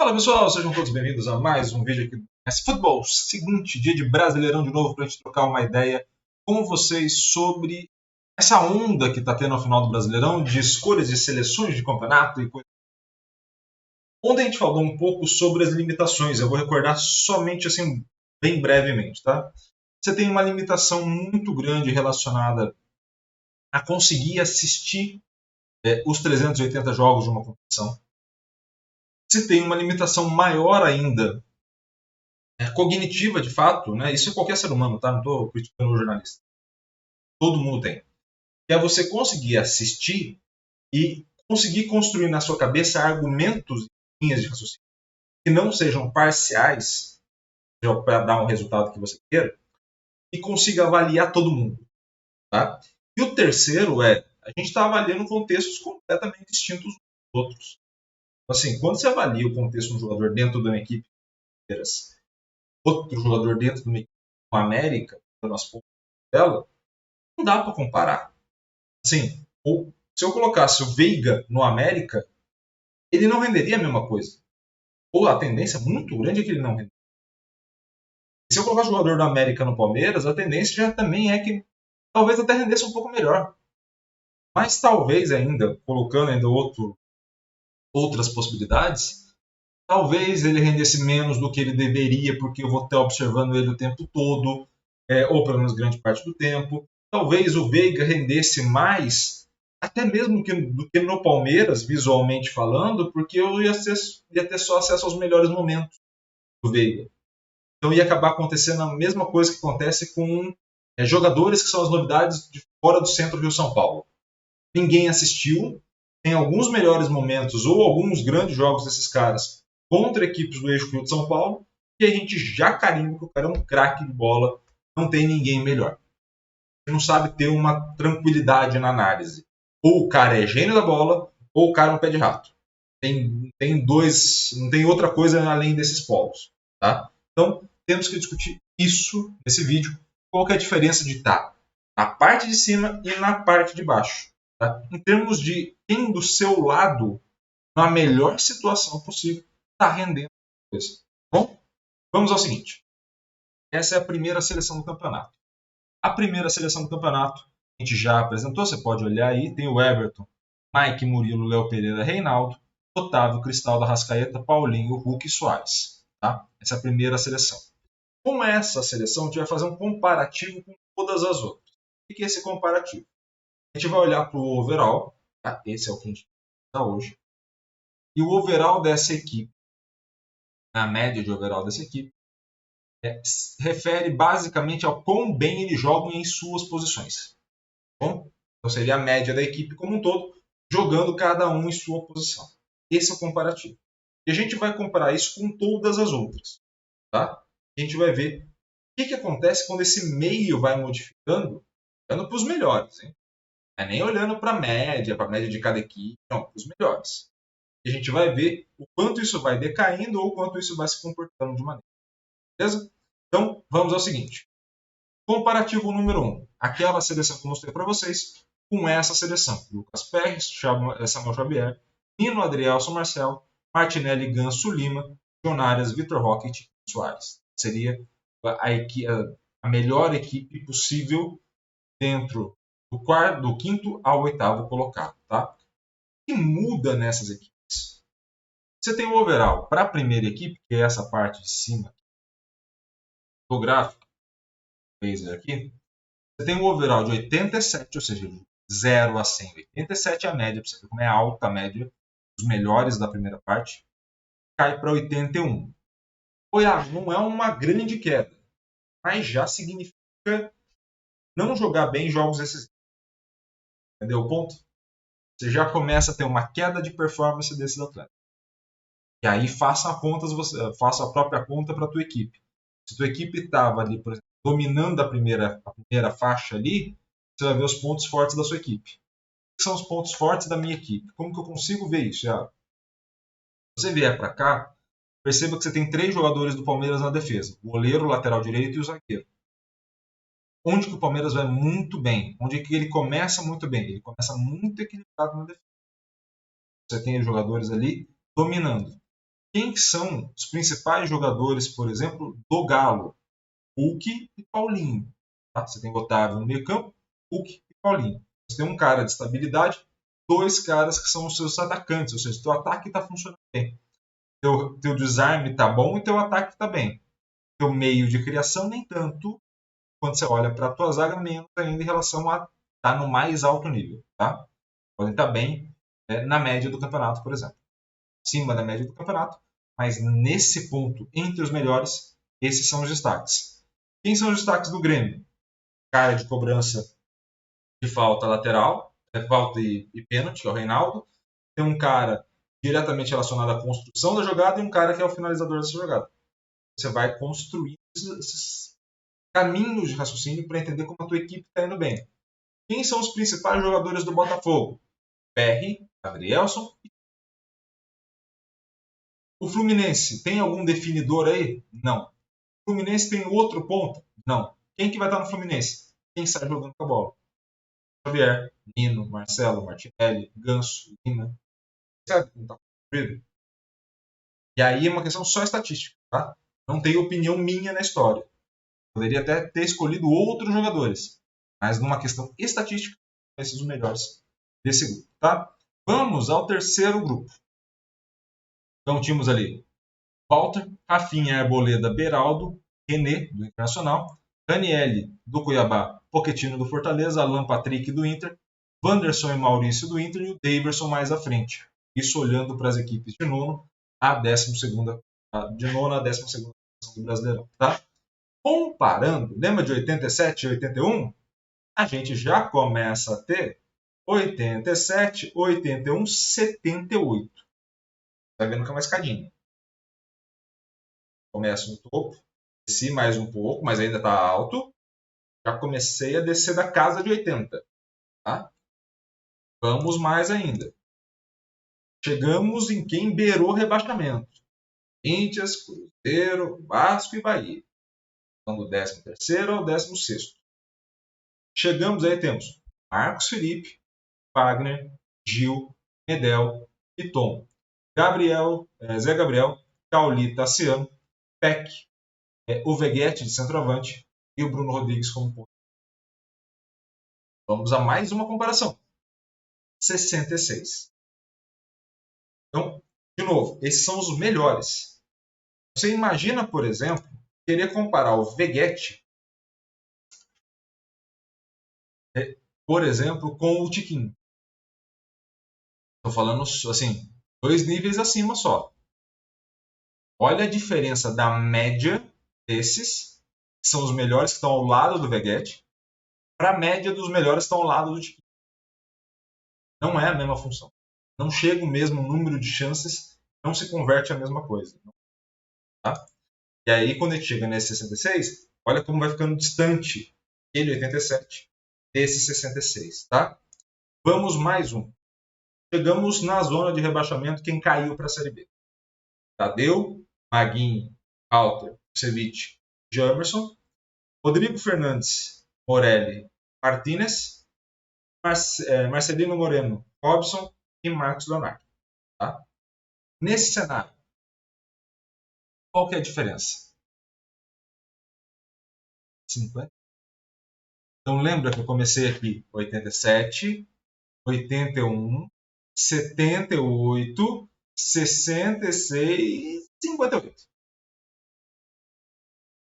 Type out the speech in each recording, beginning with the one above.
Fala pessoal, sejam todos bem-vindos a mais um vídeo aqui do MS Futebol. Seguinte dia de Brasileirão de novo para a gente trocar uma ideia com vocês sobre essa onda que está tendo ao final do Brasileirão de escolhas de seleções de campeonato e coisa. Ontem a gente falou um pouco sobre as limitações, eu vou recordar somente assim, bem brevemente, tá? Você tem uma limitação muito grande relacionada a conseguir assistir os 380 jogos de uma competição. Você tem uma limitação maior ainda, cognitiva de fato, né? Isso é qualquer ser humano, tá? Não estou criticando o jornalista. Todo mundo tem. Que é você conseguir assistir e conseguir construir na sua cabeça argumentos e linhas de raciocínio que não sejam parciais para dar um resultado que você queira e consiga avaliar todo mundo, tá? E o terceiro a gente está avaliando contextos completamente distintos dos outros. Assim, quando você avalia o contexto de um jogador dentro de uma equipe, outro jogador dentro de uma equipe, como a América, da nossa dela, não dá para comparar. Assim, se eu colocasse o Veiga no América, ele não renderia a mesma coisa. Ou a tendência muito grande é que ele não renderia. E se eu colocar o jogador do América no Palmeiras, a tendência já também é que talvez até rendesse um pouco melhor. Mas talvez ainda, colocando ainda outras possibilidades, talvez ele rendesse menos do que ele deveria, porque eu vou estar observando ele o tempo todo, ou pelo menos grande parte do tempo. Talvez o Veiga rendesse mais, até mesmo do que no Palmeiras, visualmente falando, porque eu ia ter só acesso aos melhores momentos do Veiga. Então ia acabar acontecendo a mesma coisa que acontece com jogadores que são as novidades de fora do centro Rio-São Paulo. Ninguém assistiu, tem alguns melhores momentos ou alguns grandes jogos desses caras contra equipes do eixo Rio de São Paulo, e a gente já carimba que o cara é um craque de bola, não tem ninguém melhor. Ele não sabe ter uma tranquilidade na análise. Ou o cara é gênio da bola, ou o cara é um pé de rato. Não tem outra coisa além desses polos. Tá? Então, temos que discutir isso nesse vídeo. Qual que é a diferença de estar na parte de cima e na parte de baixo. Tá? Em termos de quem do seu lado, na melhor situação possível, está rendendo coisa. Bom, vamos ao seguinte. Essa é a primeira seleção do campeonato. A primeira seleção do campeonato a gente já apresentou, você pode olhar aí, tem o Everton, Mike, Murilo, Léo Pereira, Reinaldo, Otávio, Cristaldo, Arrascaeta, Paulinho, Hulk e Soares. Tá? Essa é a primeira seleção. Com essa seleção, a gente vai fazer um comparativo com todas as outras. O que é esse comparativo? A gente vai olhar para o overall, tá? Esse é o que a gente está hoje, e o overall dessa equipe, a média de overall dessa equipe, refere basicamente ao quão bem eles jogam em suas posições. Bom? Então seria a média da equipe como um todo, jogando cada um em sua posição. Esse é o comparativo. E a gente vai comparar isso com todas as outras. Tá? A gente vai ver o que acontece quando esse meio vai modificando, olhando para os melhores. Hein? Não é nem olhando para a média de cada equipe, não, para os melhores. E a gente vai ver o quanto isso vai decaindo ou o quanto isso vai se comportando de maneira. Beleza? Então, vamos ao seguinte. Comparativo número 1. Aquela seleção que eu mostrei para vocês com essa seleção. Lucas Perez, Samuel Xavier, Nino, Adrielson, Marcel, Martinelli, Ganso, Lima, Jonárias, Vitor Roque e Soares. Seria a melhor equipe possível dentro do quinto ao oitavo colocado. Tá? O que muda nessas equipes? Você tem o overall para a primeira equipe, que é essa parte de cima do gráfico, aqui. Você tem um overall de 87, ou seja, de 0 a 100. 87 é a média, para você ver como é alta a média dos melhores da primeira parte. Cai para 81. Não é uma grande queda, mas já significa não jogar bem jogos decisivos. Entendeu o ponto? Você já começa a ter uma queda de performance desses atletas. E aí faça a própria conta para a tua equipe. Se a tua equipe estava ali, por exemplo, dominando a primeira faixa ali, você vai ver os pontos fortes da sua equipe. O que são os pontos fortes da minha equipe? Como que eu consigo ver isso? Se você vier para cá, perceba que você tem 3 jogadores do Palmeiras na defesa. O goleiro, o lateral direito e o zagueiro. Onde que o Palmeiras vai muito bem? Onde que ele começa muito bem? Ele começa muito equilibrado na defesa. Você tem os jogadores ali dominando. quem são os principais jogadores, por exemplo, do Galo? Hulk e Paulinho. Tá? Você tem Otávio no meio campo, Hulk e Paulinho. Você tem um cara de estabilidade, dois caras que são os seus atacantes, ou seja, teu ataque está funcionando bem. Teu desarme está bom e teu ataque está bem. Teu meio de criação nem tanto, quando você olha para a tua zaga, menos ainda em relação a estar tá no mais alto nível. Tá? Podem estar bem na média do campeonato, por exemplo. Acima da média do campeonato, mas nesse ponto, entre os melhores, esses são os destaques. Quem são os destaques do Grêmio? Cara de cobrança de falta lateral, falta e pênalti, que é o Reinaldo. Tem um cara diretamente relacionado à construção da jogada e um cara que é o finalizador dessa jogada. Você vai construir esses caminhos de raciocínio para entender como a tua equipe está indo bem. Quem são os principais jogadores do Botafogo? PR, Adrielson. O Fluminense tem algum definidor aí? Não. O Fluminense tem outro ponto? Não. Quem que vai estar no Fluminense? Quem sai jogando com a bola? Xavier, Nino, Marcelo, Martinelli, Ganso, Lima. Sabe? Não está construído. E aí é uma questão só estatística, tá? Não tem opinião minha na história. Poderia até ter escolhido outros jogadores. Mas numa questão estatística, esses os melhores desse grupo, tá? Vamos ao terceiro grupo. Então tínhamos ali Walter, Rafinha, Arboleda, Beraldo, René, do Internacional, Daniele, do Cuiabá, Pochettino, do Fortaleza, Alan Patrick, do Inter, Wanderson e Maurício, do Inter, e o Daverson mais à frente. Isso olhando para as equipes de nono a 12ª, de nona a 12ª do Brasileirão, tá? Comparando, lembra de 87 e 81? A gente já começa a ter 87, 81, 78. Tá vendo que é uma escadinha. Começo no topo, desci mais um pouco, mas ainda está alto. Já comecei a descer da casa de 80. Tá? Vamos mais ainda. Chegamos em quem beirou rebaixamento. Corinthians, Cruzeiro, Vasco e Bahia. Então, do 13º ao 16º. Chegamos aí, temos Marcos Felipe, Wagner, Gil, Medel e Tom. Zé Gabriel, Cauli, Tassiano, Peck, o Veguete de centroavante e o Bruno Rodrigues como ponto. Vamos a mais uma comparação. 66. Então, de novo, esses são os melhores. Você imagina, por exemplo, querer comparar o Veguete, por exemplo, com o Tiquinho. Estou falando assim, 2 níveis acima só. Olha a diferença da média desses, que são os melhores que estão ao lado do Veguete, para a média dos melhores que estão ao lado do Tiquinho. Não é a mesma função. Não chega o mesmo número de chances, não se converte a mesma coisa. Tá? E aí, quando a gente chega nesse 66, olha como vai ficando distante aquele 87 desse 66. Tá? Vamos mais um. Chegamos na zona de rebaixamento, quem caiu para a Série B. Tadeu, Maguinho, Alter, Ceviche, Jamerson, Rodrigo Fernandes, Morelli, Martínez, Marcelino Moreno, Robson e Marcos Leonardo. Tá? Nesse cenário, qual que é a diferença? 50. Então lembra que eu comecei aqui 87, 81, 78, 66, 58.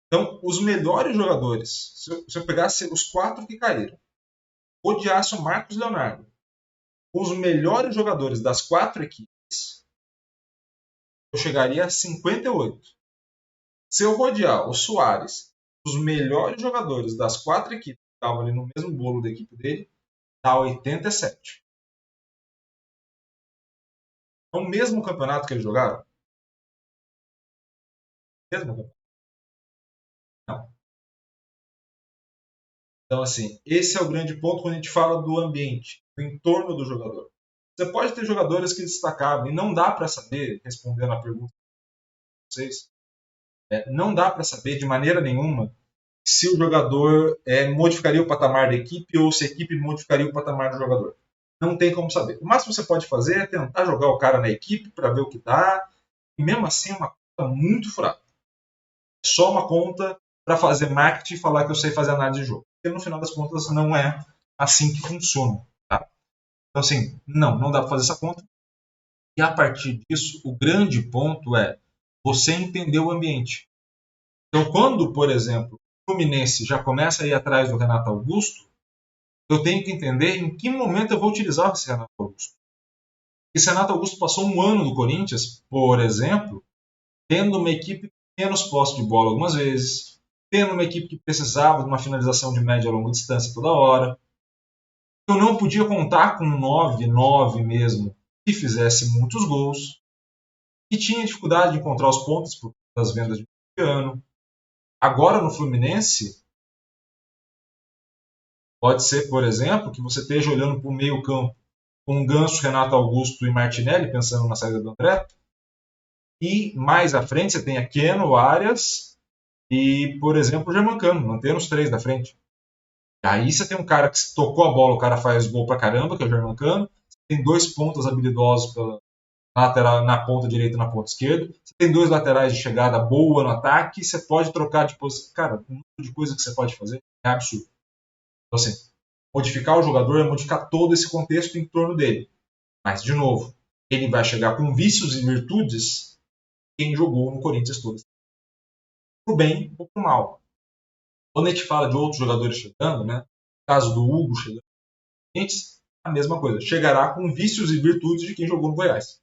Então, os melhores jogadores, se eu pegasse os 4 que caíram, rodeasse o Marcos Leonardo, os melhores jogadores das 4 equipes, eu chegaria a 58. Se eu rodear o Soares, os melhores jogadores das 4 equipes que estavam ali no mesmo bolo da equipe dele, dá 87. É o mesmo campeonato que eles jogaram? Mesmo campeonato? Não. Então, assim, esse é o grande ponto quando a gente fala do ambiente, do entorno do jogador. Você pode ter jogadores que destacavam, e não dá para saber, respondendo a pergunta de vocês, não dá para saber de maneira nenhuma se o jogador modificaria o patamar da equipe ou se a equipe modificaria o patamar do jogador. Não tem como saber. O máximo que você pode fazer é tentar jogar o cara na equipe para ver o que dá, E mesmo assim é uma conta muito fraca. É só uma conta para fazer marketing e falar que eu sei fazer análise de jogo. Porque no final das contas não é assim que funciona. Tá? Então assim, não dá para fazer essa conta. E a partir disso, o grande ponto é você entender o ambiente. Então quando, por exemplo, o Fluminense já começa a ir atrás do Renato Augusto, eu tenho que entender em que momento eu vou utilizar esse Renato Augusto. E esse Renato Augusto passou um ano no Corinthians, por exemplo, tendo uma equipe com menos posse de bola algumas vezes, tendo uma equipe que precisava de uma finalização de média a longa distância toda hora. Eu não podia contar com um 9-9 mesmo que fizesse muitos gols, e tinha dificuldade de encontrar os pontos por causa das vendas de ano. Agora no Fluminense, pode ser, por exemplo, que você esteja olhando para o meio campo com Ganso, Renato Augusto e Martinelli, pensando na saída do André. E mais à frente você tem a Keno, Arias e, por exemplo, o Germancano, mantendo os três da frente. Aí você tem um cara que se tocou a bola, o cara faz gol pra caramba, que é o Germancano. Você tem dois pontas habilidosos pela lateral, na ponta direita e na ponta esquerda. Você tem dois laterais de chegada boa no ataque. Você pode trocar de posição. Cara, um monte de coisa que você pode fazer é absurdo. Então, assim, modificar o jogador é modificar todo esse contexto em torno dele. Mas, de novo, ele vai chegar com vícios e virtudes quem jogou no Corinthians todo. Pro bem ou pro mal. Quando a gente fala de outros jogadores chegando, né? No caso do Hugo chegando no Corinthians, a mesma coisa. Chegará com vícios e virtudes de quem jogou no Goiás.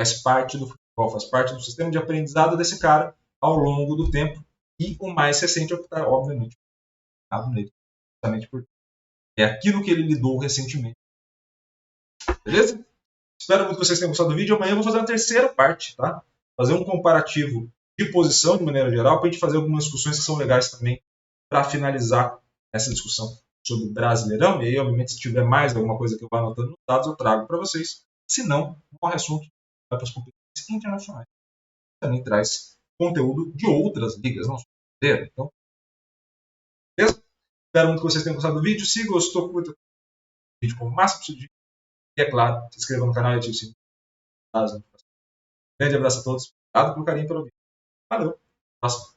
Faz parte do futebol, faz parte do sistema de aprendizado desse cara ao longo do tempo. E o mais recente é o que está, obviamente, nele. Justamente porque é aquilo que ele lidou recentemente. Beleza? Espero muito que vocês tenham gostado do vídeo. Amanhã eu vou fazer uma terceira parte, tá? Fazer um comparativo de posição de maneira geral, para a gente fazer algumas discussões que são legais também para finalizar essa discussão sobre o Brasileirão. E aí, obviamente, se tiver mais alguma coisa que eu vá anotando nos dados, eu trago para vocês. Se não, morre assunto vai para as competições internacionais. Também traz conteúdo de outras ligas, não só brasileira. Então, beleza? Espero muito que vocês tenham gostado do vídeo. Se gostou, curta o vídeo com o máximo possível. E, é claro, se inscreva no canal e ative o sininho. Grande abraço a todos. Obrigado pelo carinho e pelo vídeo. Valeu. Próximo.